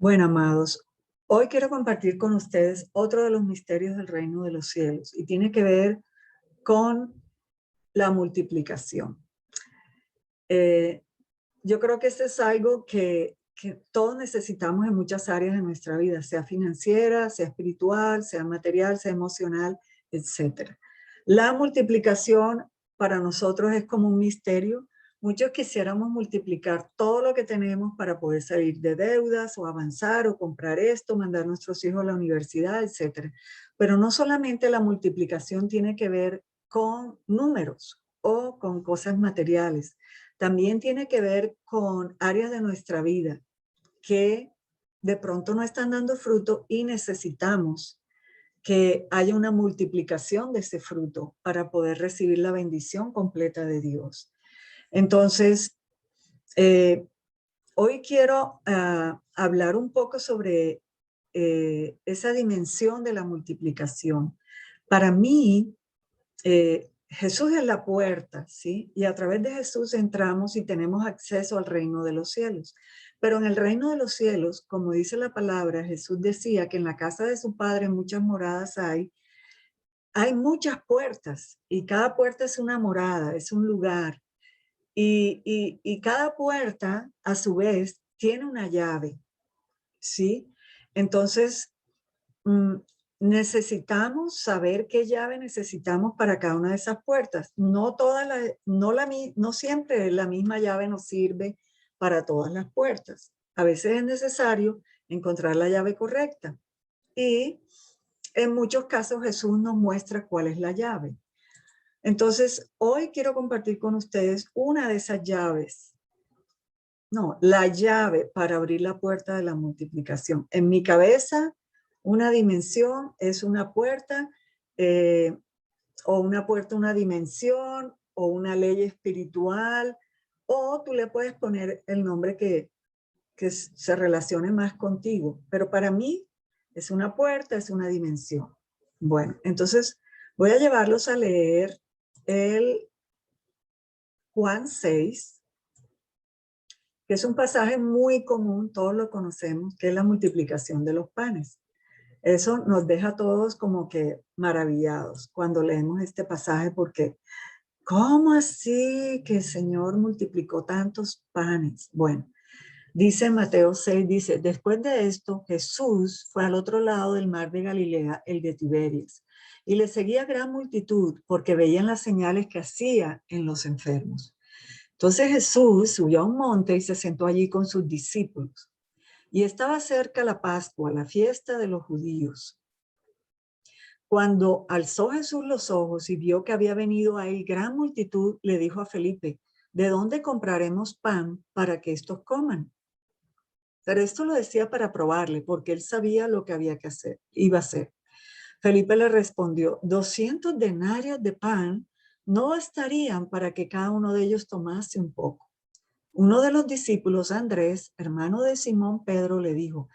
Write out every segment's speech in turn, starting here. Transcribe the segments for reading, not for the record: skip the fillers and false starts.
Bueno, amados, hoy quiero compartir con ustedes otro de los misterios del reino de los cielos y tiene que ver con la multiplicación. Eh, yo creo que este es algo que todos necesitamos en muchas áreas de nuestra vida, sea financiera, sea espiritual, sea material, sea emocional, etcétera. La multiplicación para nosotros es como un misterio. Muchos quisiéramos multiplicar todo lo que tenemos para poder salir de deudas o avanzar o comprar esto, mandar a nuestros hijos a la universidad, etcétera. Pero no solamente la multiplicación tiene que ver con números o con cosas materiales. También tiene que ver con áreas de nuestra vida que de pronto no están dando fruto y necesitamos que haya una multiplicación de ese fruto para poder recibir la bendición completa de Dios. Entonces, eh, hoy quiero hablar un poco sobre esa dimensión de la multiplicación. Para mí, Jesús es la puerta, ¿sí? Y a través de Jesús entramos y tenemos acceso al reino de los cielos. Pero en el reino de los cielos, como dice la palabra, Jesús decía que en la casa de su Padre muchas moradas hay muchas puertas y cada puerta es una morada, es un lugar. Y cada puerta, a su vez, tiene una llave, ¿sí? Entonces, mm, necesitamos saber qué llave necesitamos para cada una de esas puertas. No siempre la misma llave nos sirve para todas las puertas. A veces es necesario encontrar la llave correcta. Y en muchos casos Jesús nos muestra cuál es la llave. Entonces, hoy quiero compartir con ustedes una de esas llaves. No, la llave para abrir la puerta de la multiplicación. En mi cabeza, una dimensión es una puerta, eh, o una puerta, una dimensión, o una ley espiritual, o tú le puedes poner el nombre que se relacione más contigo. Pero para mí es una puerta, es una dimensión. Bueno, entonces voy a llevarlos a leer el Juan 6, que es un pasaje muy común, todos lo conocemos, que es la multiplicación de los panes. Eso nos deja a todos como que maravillados cuando leemos este pasaje, porque ¿cómo así que el Señor multiplicó tantos panes? Bueno, dice Mateo 6, dice, después de esto, Jesús fue al otro lado del mar de Galilea, el de Tiberias, y le seguía gran multitud porque veían las señales que hacía en los enfermos. Entonces Jesús subió a un monte y se sentó allí con sus discípulos. Y estaba cerca la Pascua, la fiesta de los judíos. Cuando alzó Jesús los ojos y vio que había venido a él gran multitud, le dijo a Felipe, ¿de dónde compraremos pan para que estos coman? Pero esto lo decía para probarle, porque él sabía lo que había que hacer, iba a hacer. Felipe le respondió, 200 denarios de pan no bastarían para que cada uno de ellos tomase un poco. Uno de los discípulos, Andrés, hermano de Simón Pedro, le dijo,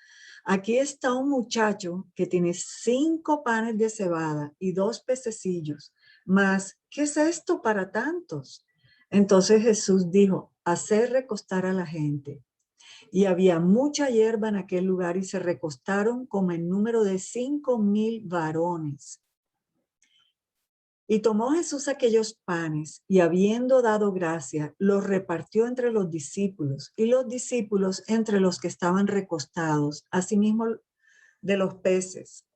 aquí está un muchacho que tiene 5 panes de cebada y 2 pececillos, mas, ¿qué es esto para tantos? Entonces Jesús dijo, hacer recostar a la gente. Y había mucha hierba en aquel lugar y se recostaron como en número de 5,000 varones. Y tomó Jesús aquellos panes y habiendo dado gracia, los repartió entre los discípulos y los discípulos entre los que estaban recostados, asimismo de los peces.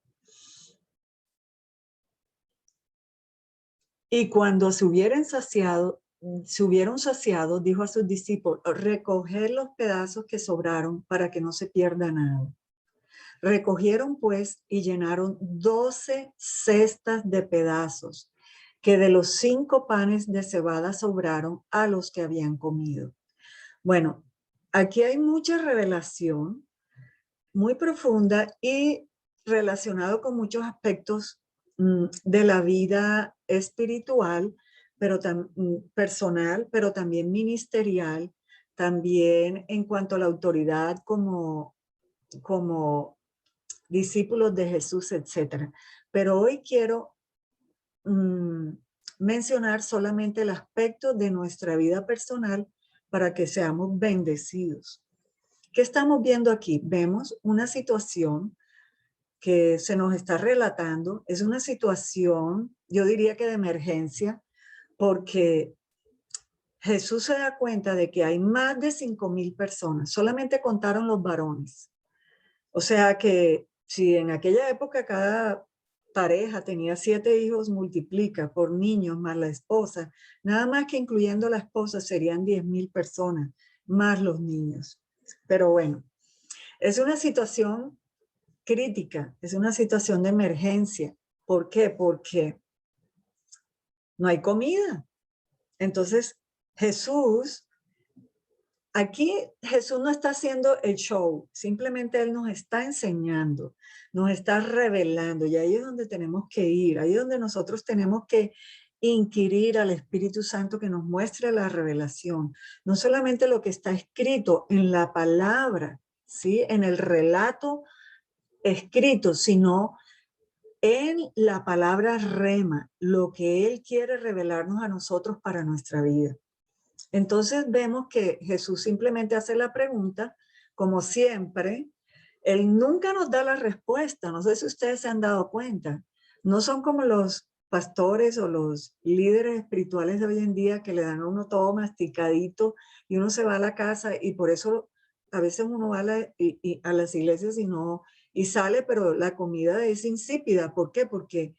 Y cuando se hubieron saciado, dijo a sus discípulos, recoged los pedazos que sobraron para que no se pierda nada. Recogieron pues y llenaron 12 cestas de pedazos que de los 5 panes de cebada sobraron a los que habían comido. Bueno, aquí hay mucha revelación muy profunda y relacionado con muchos aspectos de la vida espiritual, pero personal, pero también ministerial, también en cuanto a la autoridad como discípulos de Jesús, etcétera. Pero hoy quiero mencionar solamente el aspecto de nuestra vida personal para que seamos bendecidos. ¿Qué estamos viendo aquí? Vemos una situación que se nos está relatando. Es una situación, yo diría que de emergencia, porque Jesús se da cuenta de que hay más de 5,000 personas. Solamente contaron los varones. O sea que si en aquella época cada pareja tenía 7 hijos, multiplica por niños más la esposa, nada más que incluyendo la esposa serían 10,000 personas, más los niños. Pero bueno, es una situación crítica, es una situación de emergencia. ¿Por qué? Porque no hay comida. Entonces, aquí Jesús no está haciendo el show, simplemente Él nos está enseñando, nos está revelando, y ahí es donde tenemos que ir, ahí es donde nosotros tenemos que inquirir al Espíritu Santo que nos muestre la revelación, no solamente lo que está escrito en la palabra, ¿sí? En el relato escrito, sino en la palabra rema, lo que Él quiere revelarnos a nosotros para nuestra vida. Entonces vemos que Jesús simplemente hace la pregunta, como siempre. Él nunca nos da la respuesta. No sé si ustedes se han dado cuenta. No son como los pastores o los líderes espirituales de hoy en día que le dan a uno todo masticadito y uno se va a la casa, y por eso a veces uno va a las iglesias y sale, pero la comida es insípida. ¿Por qué? Porque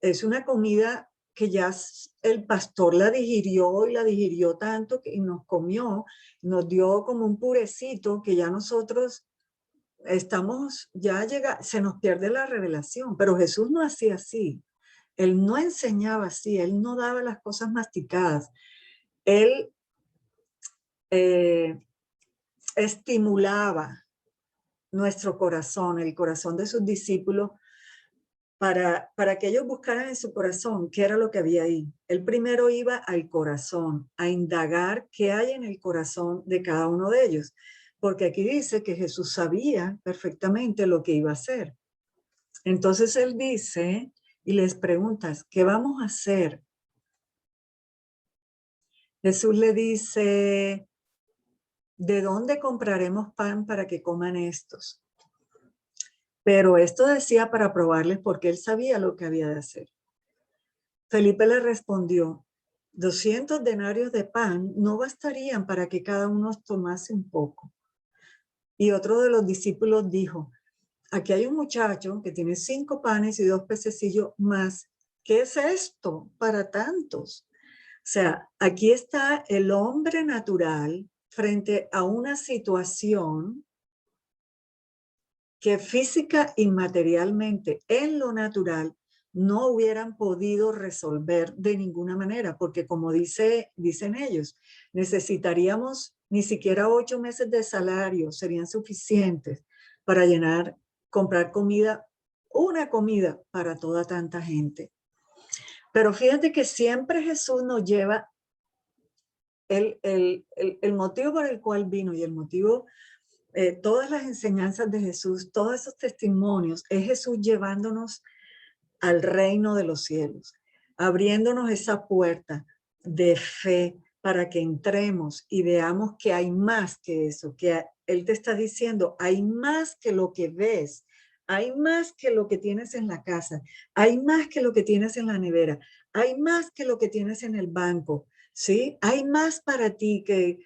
es una comida que ya el pastor la digirió y la digirió tanto que nos comió, nos dio como un purecito que ya nosotros se nos pierde la revelación. Pero Jesús no hacía así. Él no enseñaba así, él no daba las cosas masticadas. Él eh, estimulaba nuestro corazón, el corazón de sus discípulos, para que ellos buscaran en su corazón qué era lo que había ahí. Él primero iba al corazón, a indagar qué hay en el corazón de cada uno de ellos, porque aquí dice que Jesús sabía perfectamente lo que iba a hacer. Entonces él dice y les pregunta, ¿qué vamos a hacer? Jesús le dice, ¿de dónde compraremos pan para que coman estos? Pero esto decía para probarles, porque él sabía lo que había de hacer. Felipe le respondió, 200 denarios de pan no bastarían para que cada uno tomase un poco. Y otro de los discípulos dijo, aquí hay un muchacho que tiene 5 panes y 2 pececillos más. ¿Qué es esto para tantos? O sea, aquí está el hombre natural frente a una situación que física y materialmente en lo natural no hubieran podido resolver de ninguna manera, porque como dicen ellos, necesitaríamos ni siquiera 8 meses de salario, serían suficientes para comprar comida, una comida para toda tanta gente. Pero fíjate que siempre Jesús nos lleva el motivo por el cual vino y el motivo, todas las enseñanzas de Jesús, todos esos testimonios, es Jesús llevándonos al reino de los cielos, abriéndonos esa puerta de fe para que entremos y veamos que hay más que eso, que Él te está diciendo, hay más que lo que ves, hay más que lo que tienes en la casa, hay más que lo que tienes en la nevera, hay más que lo que tienes en el banco, ¿sí? Hay más para ti que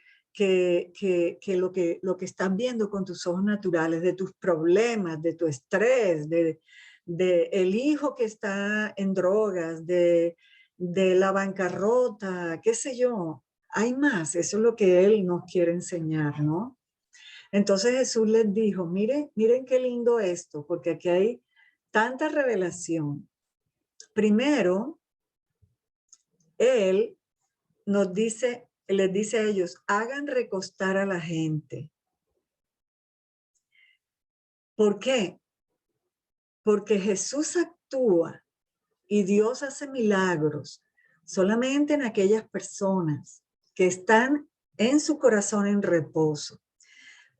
lo que estás viendo con tus ojos naturales, de tus problemas, de tu estrés, de el hijo que está en drogas, de la bancarrota, qué sé yo. Hay más, eso es lo que Él nos quiere enseñar, ¿no? Entonces Jesús les dijo, miren qué lindo esto, porque aquí hay tanta revelación. Primero, Él les dice a ellos, hagan recostar a la gente. ¿Por qué? Porque Jesús actúa y Dios hace milagros solamente en aquellas personas que están en su corazón en reposo.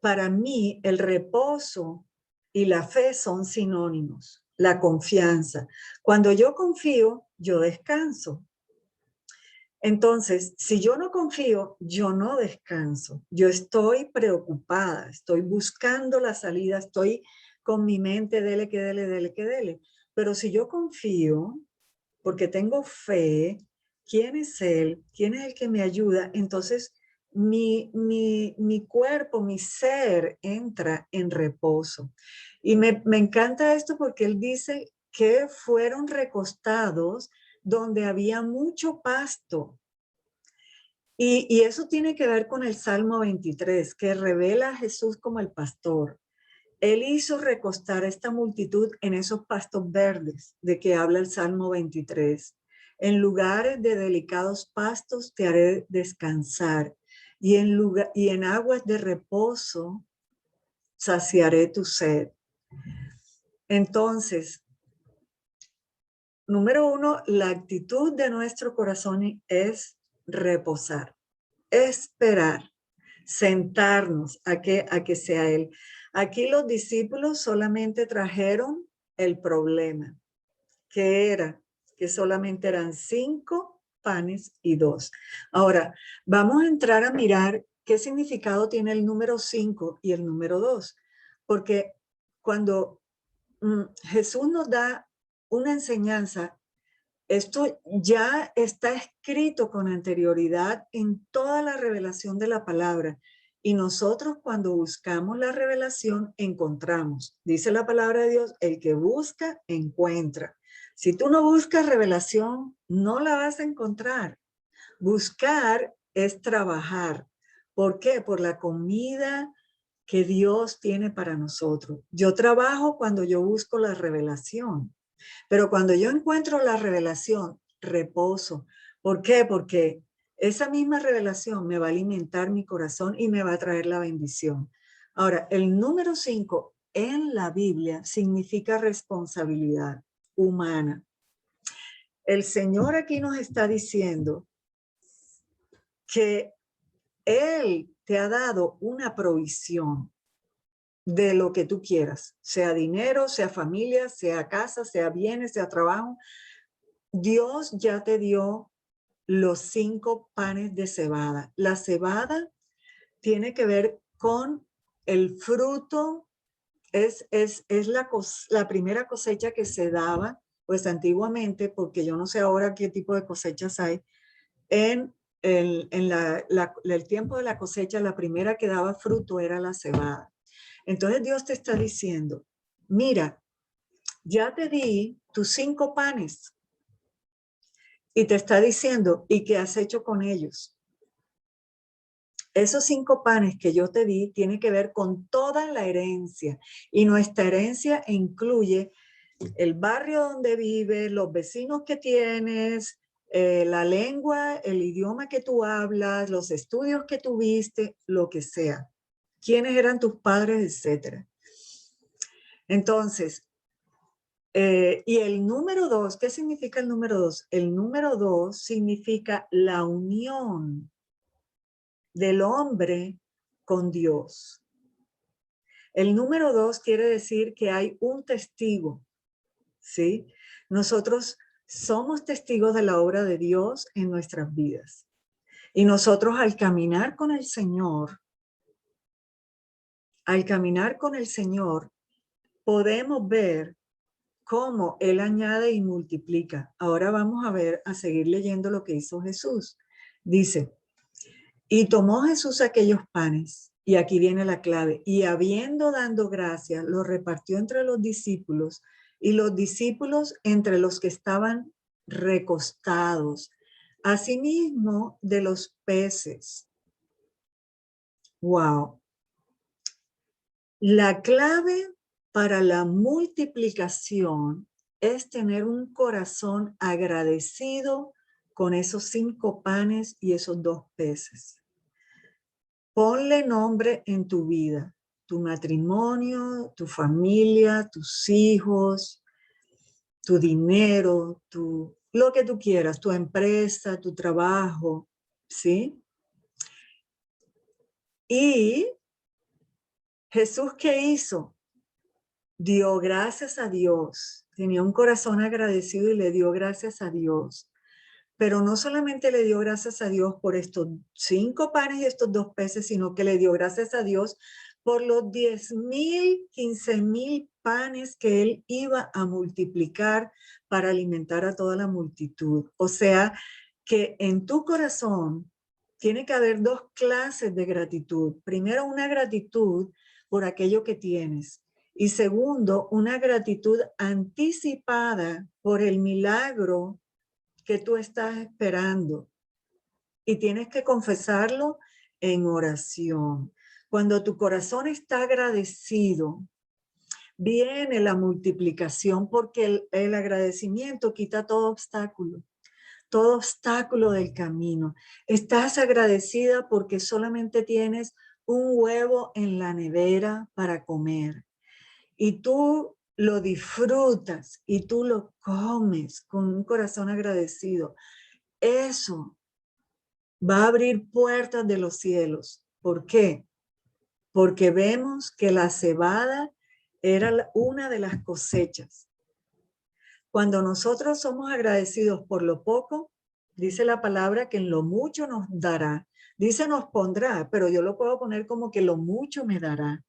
Para mí, el reposo y la fe son sinónimos. La confianza. Cuando yo confío, yo descanso. Entonces, si yo no confío, yo no descanso. Yo estoy preocupada, estoy buscando la salida, estoy con mi mente, dele, que dele, dele, que dele. Pero si yo confío, porque tengo fe, ¿quién es Él? ¿Quién es el que me ayuda? Entonces, mi cuerpo, mi ser entra en reposo. Y me encanta esto porque Él dice que fueron recostados donde había mucho pasto. Y eso tiene que ver con el Salmo 23, que revela a Jesús como el pastor. Él hizo recostar a esta multitud en esos pastos verdes de que habla el Salmo 23. En lugares de delicados pastos te haré descansar y en aguas de reposo saciaré tu sed. Entonces, número uno, la actitud de nuestro corazón es reposar, esperar, sentarnos a que sea Él. Aquí los discípulos solamente trajeron el problema, que era que solamente eran 5 panes y 2. Ahora, vamos a entrar a mirar qué significado tiene el número 5 y el número 2, porque cuando Jesús nos da una enseñanza, esto ya está escrito con anterioridad en toda la revelación de la palabra. Y nosotros cuando buscamos la revelación encontramos. Dice la palabra de Dios, el que busca, encuentra. Si tú no buscas revelación, no la vas a encontrar. Buscar es trabajar. ¿Por qué? Por la comida que Dios tiene para nosotros. Yo trabajo cuando yo busco la revelación. Pero cuando yo encuentro la revelación, reposo. ¿Por qué? Porque esa misma revelación me va a alimentar mi corazón y me va a traer la bendición. Ahora, el número 5 en la Biblia significa responsabilidad humana. El Señor aquí nos está diciendo que Él te ha dado una provisión de lo que tú quieras, sea dinero, sea familia, sea casa, sea bienes, sea trabajo. Dios ya te dio los 5 panes de cebada. La cebada tiene que ver con el fruto, es la primera cosecha que se daba, pues antiguamente, porque yo no sé ahora qué tipo de cosechas hay, en el tiempo de la cosecha, la primera que daba fruto era la cebada. Entonces Dios te está diciendo, mira, ya te di tus 5 panes, y te está diciendo, ¿y qué has hecho con ellos? Esos 5 panes que yo te di tienen que ver con toda la herencia. Y nuestra herencia incluye el barrio donde vives, los vecinos que tienes, la lengua, el idioma que tú hablas, los estudios que tuviste, lo que sea. ¿Quiénes eran tus padres, etcétera? Entonces, y el número 2, ¿qué significa el número 2? El número 2 significa la unión del hombre con Dios. El número 2 quiere decir que hay un testigo, ¿sí? Nosotros somos testigos de la obra de Dios en nuestras vidas. Y nosotros al caminar con el Señor, podemos ver cómo Él añade y multiplica. Ahora vamos a seguir leyendo lo que hizo Jesús. Dice, y tomó Jesús aquellos panes, y aquí viene la clave, y habiendo dado gracias, los repartió entre los discípulos, y los discípulos entre los que estaban recostados. Asimismo de los peces. Wow. La clave para la multiplicación es tener un corazón agradecido con esos 5 panes y esos 2 peces. Ponle nombre en tu vida, tu matrimonio, tu familia, tus hijos, tu dinero, lo que tú quieras, tu empresa, tu trabajo, ¿sí? Y Jesús, ¿qué hizo? Dio gracias a Dios. Tenía un corazón agradecido y le dio gracias a Dios. Pero no solamente le dio gracias a Dios por estos 5 panes y estos 2 peces, sino que le dio gracias a Dios por los 10,000, 15,000 panes que él iba a multiplicar para alimentar a toda la multitud. O sea, que en tu corazón tiene que haber 2 clases de gratitud. Primero, una gratitud por aquello que tienes. Y segundo, una gratitud anticipada por el milagro que tú estás esperando. Y tienes que confesarlo en oración. Cuando tu corazón está agradecido, viene la multiplicación, porque el agradecimiento quita todo obstáculo del camino. Estás agradecida porque solamente tienes un huevo en la nevera para comer. Y tú lo disfrutas y tú lo comes con un corazón agradecido. Eso va a abrir puertas de los cielos. ¿Por qué? Porque vemos que la cebada era una de las cosechas. Cuando nosotros somos agradecidos por lo poco, dice la palabra que en lo mucho nos dará. Dice nos pondrá, pero yo lo puedo poner como que lo mucho me dará.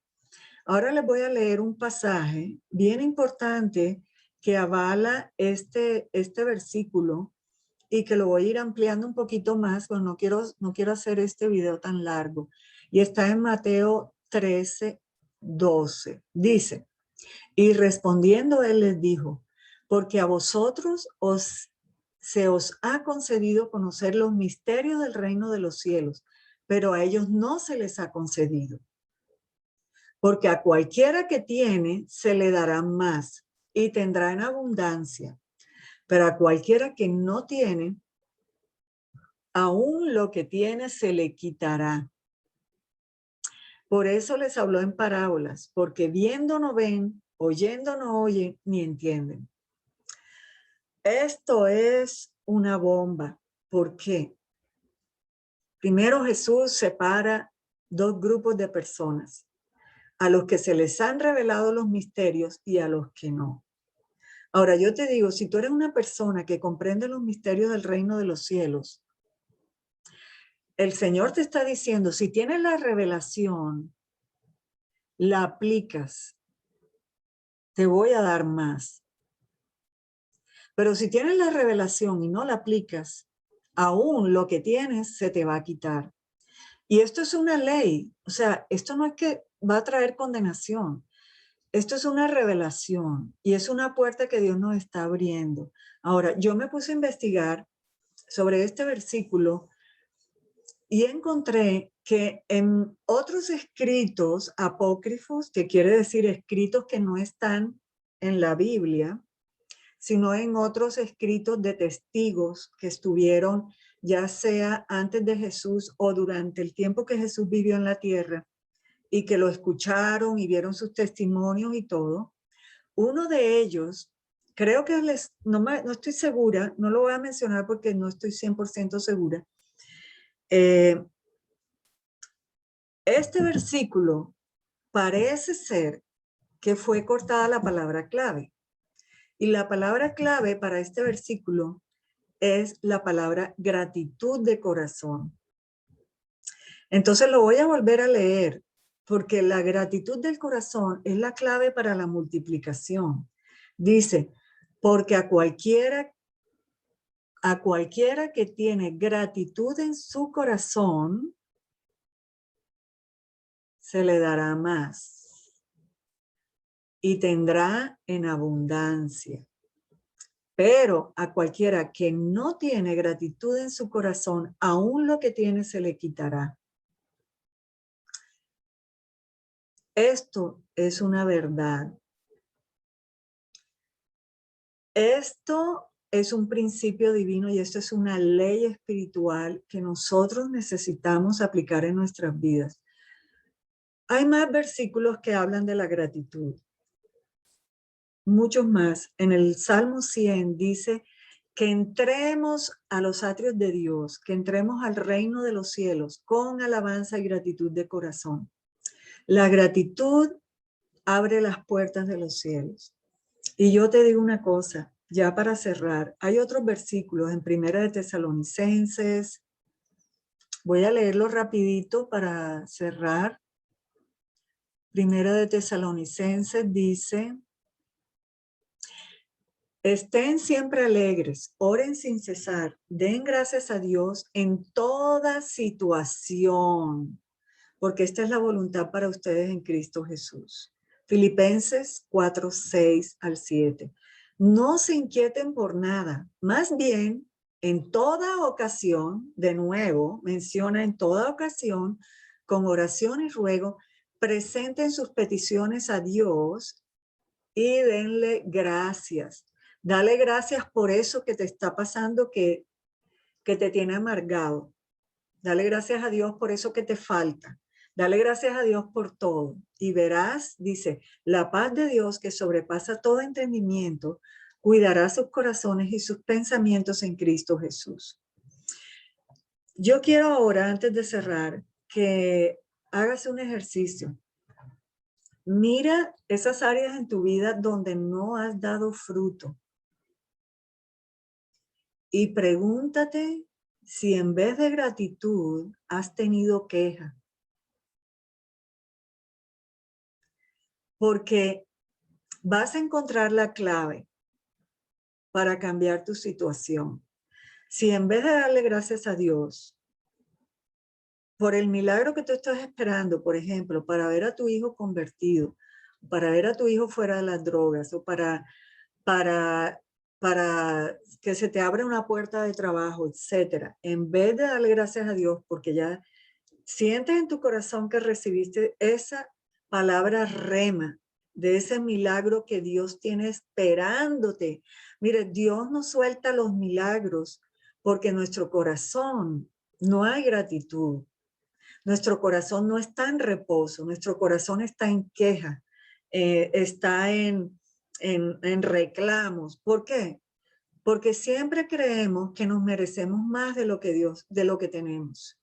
Ahora les voy a leer un pasaje bien importante que avala este versículo y que lo voy a ir ampliando un poquito más, pues no quiero hacer este video tan largo. Y está en Mateo 13:12. Dice, y respondiendo él les dijo, porque a vosotros se os ha concedido conocer los misterios del reino de los cielos, pero a ellos no se les ha concedido. Porque a cualquiera que tiene se le dará más y tendrá en abundancia, pero a cualquiera que no tiene, aún lo que tiene se le quitará. Por eso les habló en parábolas, porque viendo no ven, oyendo no oyen, ni entienden. Esto es una bomba. ¿Por qué? Primero Jesús separa 2 grupos de personas, a los que se les han revelado los misterios y a los que no. Ahora yo te digo, si tú eres una persona que comprende los misterios del reino de los cielos, el Señor te está diciendo, si tienes la revelación, la aplicas, te voy a dar más. Pero si tienes la revelación y no la aplicas, aún lo que tienes se te va a quitar. Y esto es una ley, o sea, esto no es que va a traer condenación. Esto es una revelación y es una puerta que Dios nos está abriendo. Ahora, yo me puse a investigar sobre este versículo y encontré que en otros escritos apócrifos, que quiere decir escritos que no están en la Biblia, sino en otros escritos de testigos que estuvieron ya sea antes de Jesús o durante el tiempo que Jesús vivió en la tierra y que lo escucharon y vieron sus testimonios y todo. Uno de ellos, creo que no estoy segura, no lo voy a mencionar porque no estoy 100% segura. Este versículo parece ser que fue cortada la palabra clave. Y la palabra clave para este versículo es la palabra gratitud de corazón. Entonces lo voy a volver a leer porque la gratitud del corazón es la clave para la multiplicación. Dice, porque a cualquiera que tiene gratitud en su corazón, se le dará más y tendrá en abundancia. Pero a cualquiera que no tiene gratitud en su corazón, aún lo que tiene se le quitará. Esto es una verdad. Esto es un principio divino y esto es una ley espiritual que nosotros necesitamos aplicar en nuestras vidas. Hay más versículos que hablan de la gratitud. Muchos más. En el Salmo 100 dice que entremos a los atrios de Dios, que entremos al reino de los cielos con alabanza y gratitud de corazón. La gratitud abre las puertas de los cielos. Y yo te digo una cosa, ya para cerrar, hay otros versículos en Primera de Tesalonicenses. Voy a leerlo rapidito para cerrar. Primera de Tesalonicenses dice: estén siempre alegres, oren sin cesar, den gracias a Dios en toda situación, porque esta es la voluntad para ustedes en Cristo Jesús. Filipenses 4, 6 al 7. No se inquieten por nada, más bien en toda ocasión, de nuevo, menciona en toda ocasión, con oración y ruego, presenten sus peticiones a Dios y denle gracias. Dale gracias por eso que te está pasando, que te tiene amargado. Dale gracias a Dios por eso que te falta. Dale gracias a Dios por todo. Y verás, dice, la paz de Dios que sobrepasa todo entendimiento, cuidará sus corazones y sus pensamientos en Cristo Jesús. Yo quiero ahora, antes de cerrar, que hagas un ejercicio. Mira esas áreas en tu vida donde no has dado fruto. Y pregúntate si en vez de gratitud has tenido queja. Porque vas a encontrar la clave para cambiar tu situación. Si en vez de darle gracias a Dios por el milagro que tú estás esperando, por ejemplo, para ver a tu hijo convertido, para ver a tu hijo fuera de las drogas, o para que se te abra una puerta de trabajo, etcétera, en vez de darle gracias a Dios porque ya sientes en tu corazón que recibiste esa palabra rema de ese milagro que Dios tiene esperándote. Mire, Dios nos suelta los milagros porque en nuestro corazón no hay gratitud. Nuestro corazón no está en reposo, nuestro corazón está en queja, está en reclamos. ¿Por qué? Porque siempre creemos que nos merecemos más de lo que de lo que tenemos.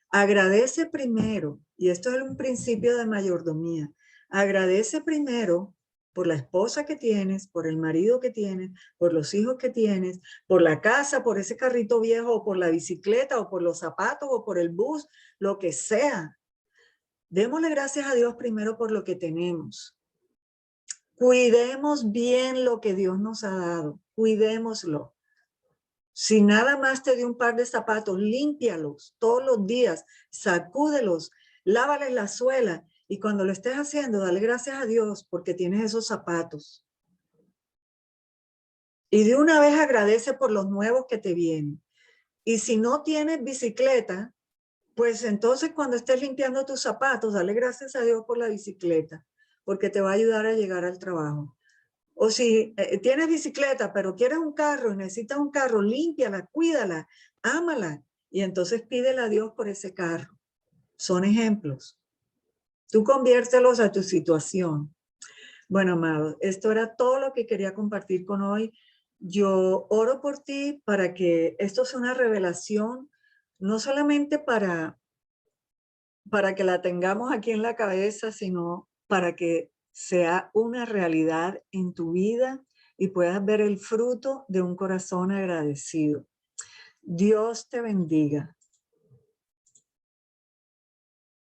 Agradece primero, y esto es un principio de mayordomía, agradece primero por la esposa que tienes, por el marido que tienes, por los hijos que tienes, por la casa, por ese carrito viejo, o por la bicicleta, o por los zapatos, o por el bus, lo que sea. Démosle gracias a Dios primero por lo que tenemos. Cuidemos bien lo que Dios nos ha dado, cuidémoslo. Si nada más te dio un par de zapatos, límpialos todos los días, sacúdelos, lávales la suela y cuando lo estés haciendo, dale gracias a Dios porque tienes esos zapatos. Y de una vez agradece por los nuevos que te vienen. Y si no tienes bicicleta, pues entonces cuando estés limpiando tus zapatos, dale gracias a Dios por la bicicleta porque te va a ayudar a llegar al trabajo. O si tienes bicicleta, pero quieres un carro y necesitas un carro, límpiala, cuídala, ámala. Y entonces pídele a Dios por ese carro. Son ejemplos. Tú conviértelos a tu situación. Bueno, amado, esto era todo lo que quería compartir con hoy. Yo oro por ti para que esto sea una revelación, no solamente para que la tengamos aquí en la cabeza, sino para que sea una realidad en tu vida y puedas ver el fruto de un corazón agradecido. Dios te bendiga.